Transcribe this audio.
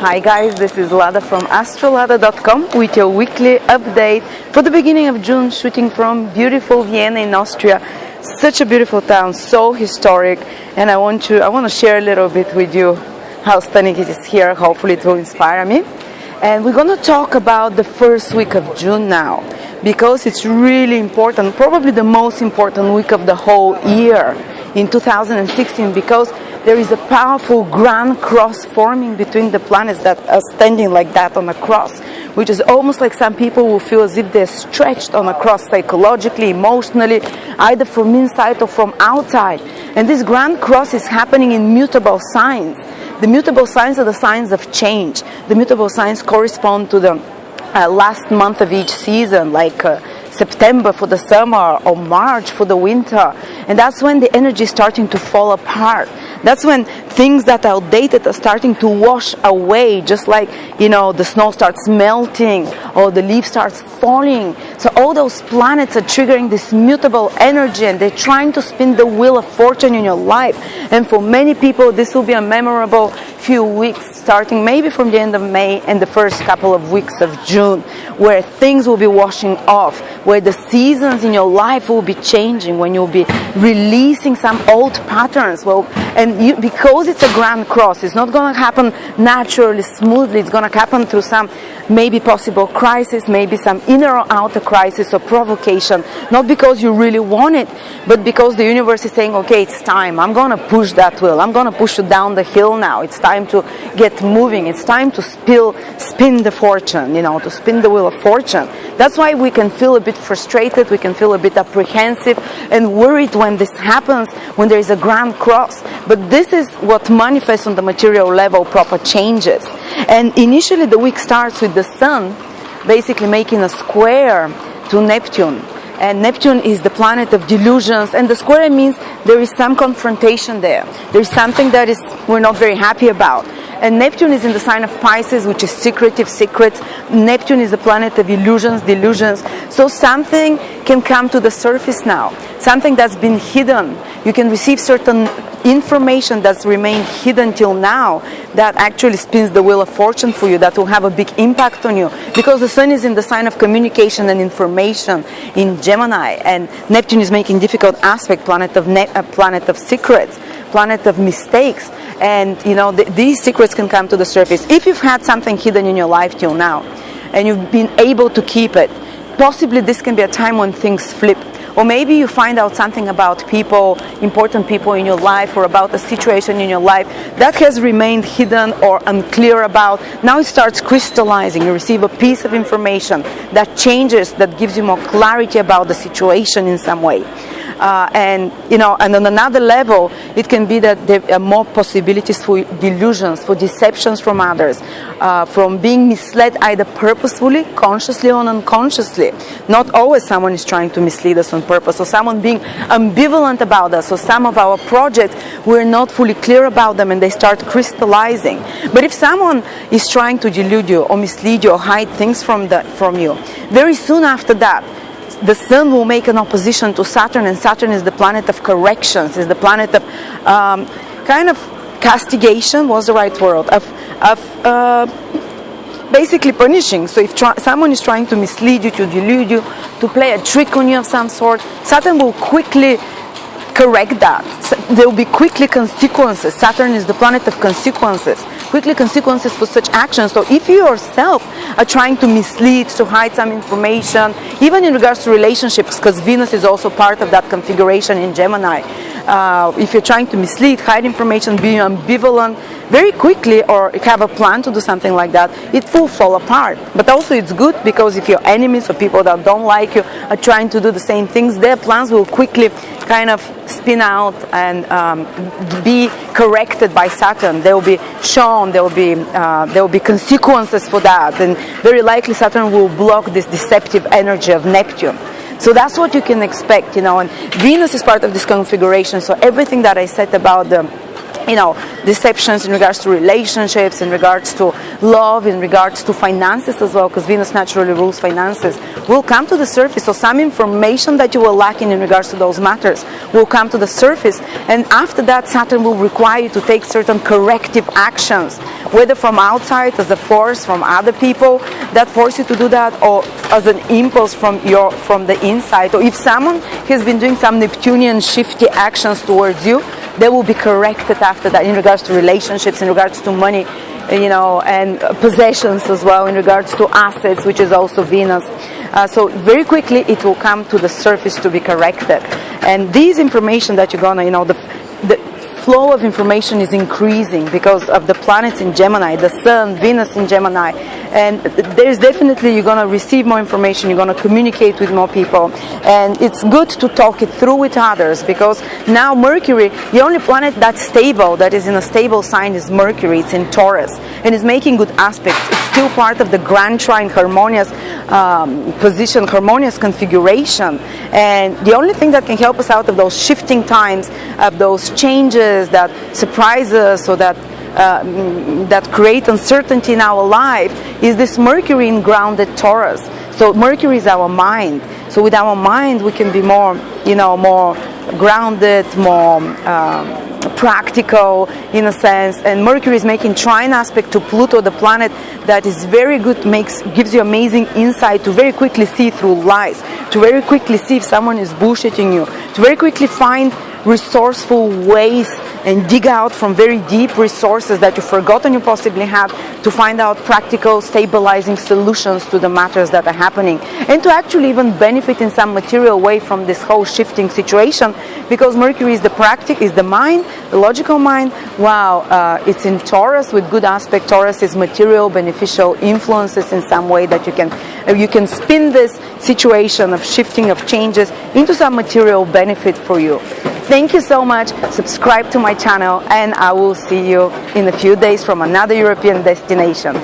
Hi guys, this is Lada from Astrolada.com with your weekly update for the beginning of June, shooting from beautiful Vienna in Austria. Such a beautiful town, so historic, and I want to share a little bit with you how stunning it is here. Hopefully it will inspire me. And we're going to talk about the first week of June now, because it's really important, probably the most important week of the whole year in 2016, because there is a powerful grand cross forming between the planets that are standing like that on a cross, which is almost like some people will feel as if they're stretched on a cross psychologically, emotionally, either from inside or from outside. And this grand cross is happening in mutable signs. The mutable signs are the signs of change. The mutable signs correspond to the last month of each season, like September for the summer or March for the winter. And that's when the energy is starting to fall apart. That's when things that are outdated are starting to wash away, just like, the snow starts melting or the leaf starts falling. So all those planets are triggering this mutable energy, and they're trying to spin the wheel of fortune in your life. And for many people, this will be a memorable few weeks, starting maybe from the end of May and the first couple of weeks of June, where things will be washing off, where the seasons in your life will be changing, when you'll be releasing some old patterns. Because it's a grand cross, it's not going to happen naturally, smoothly. It's going to happen through some maybe possible crisis, maybe some inner or outer crisis or provocation, not because you really want it, but because the universe is saying, okay, it's time. I'm going to push that wheel. I'm going to push you down the hill now. It's time to get moving. It's time to spin the fortune, to spin the wheel of fortune. That's why we can feel a bit frustrated, we can feel a bit apprehensive and worried when this happens, when there is a grand cross. But this is what manifests on the material level, proper changes. And initially the week starts with the Sun basically making a square to Neptune. And Neptune is the planet of delusions, and the square means there is some confrontation there. There is something that we're not very happy about. And Neptune is in the sign of Pisces, which is secretive, secrets. Neptune is the planet of illusions, delusions. So something can come to the surface now, something that's been hidden. You can receive certain information that's remained hidden till now, that actually spins the wheel of fortune for you, that will have a big impact on you, because the Sun is in the sign of communication and information in Gemini, and Neptune is making difficult aspect, planet of secrets, planet of mistakes. And these secrets can come to the surface if you've had something hidden in your life till now and you've been able to keep it. Possibly this can be a time when things flip. Or maybe you find out something about people, important people in your life, or about a situation in your life that has remained hidden or unclear about. Now it starts crystallizing. You receive a piece of information that changes, that gives you more clarity about the situation in some way. And on another level, it can be that there are more possibilities for delusions, for deceptions from others, from being misled either purposefully, consciously or unconsciously. Not always someone is trying to mislead us on purpose, or someone being ambivalent about us, or some of our projects, we're not fully clear about them and they start crystallizing. But if someone is trying to delude you or mislead you or hide things from you, very soon after that, the Sun will make an opposition to Saturn, and Saturn is the planet of corrections, is the planet of kind of castigation, was the right word, of basically punishing. So if someone is trying to mislead you, to delude you, to play a trick on you of some sort, Saturn will quickly correct that. There will be quickly consequences. Saturn is the planet of consequences. Quickly consequences for such actions. So if you yourself are trying to mislead, to hide some information, even in regards to relationships, because Venus is also part of that configuration in Gemini, if you're trying to mislead, hide information, be ambivalent, very quickly, or have a plan to do something like that, it will fall apart. But also it's good, because if your enemies or people that don't like you are trying to do the same things, their plans will quickly kind of spin out and be corrected by Saturn. They will be shown, there will be consequences for that, and very likely Saturn will block this deceptive energy of Neptune. So that's what you can expect, and Venus is part of this configuration. So everything that I said about the deceptions in regards to relationships, in regards to love, in regards to finances as well, because Venus naturally rules finances, will come to the surface. So some information that you were lacking in regards to those matters will come to the surface, and after that Saturn will require you to take certain corrective actions, whether from outside as a force from other people that force you to do that, or as an impulse from the inside. Or if someone has been doing some Neptunian shifty actions towards you, they will be corrected after that in regards to relationships, in regards to money, and possessions as well, in regards to assets, which is also Venus. So very quickly it will come to the surface to be corrected. And these information that you're gonna, the flow of information is increasing because of the planets in Gemini, the Sun, Venus in Gemini, and there's definitely, you're going to receive more information, you're going to communicate with more people, and it's good to talk it through with others, because now Mercury, the only planet that's stable, that is in a stable sign, is Mercury. It's in Taurus and is making good aspects. It's still part of the grand trine, harmonious position, harmonious configuration, and the only thing that can help us out of those shifting times, of those changes that surprise us, or that create uncertainty in our life, is this Mercury in grounded Taurus. So Mercury is our mind. So with our mind we can be more, more grounded, more practical in a sense. And Mercury is making trine aspect to Pluto, the planet that is very good, gives you amazing insight to very quickly see through lies, to very quickly see if someone is bullshitting you, to very quickly find resourceful ways and dig out from very deep resources that you've forgotten you possibly have, to find out practical, stabilizing solutions to the matters that are happening, and to actually even benefit in some material way from this whole shifting situation, because Mercury is the mind, the logical mind. Wow, it's in Taurus with good aspect. Taurus is material, beneficial influences in some way that you can spin this situation of shifting, of changes, into some material benefit for you. Thank you so much. Subscribe to my channel, and I will see you in a few days from another European destination.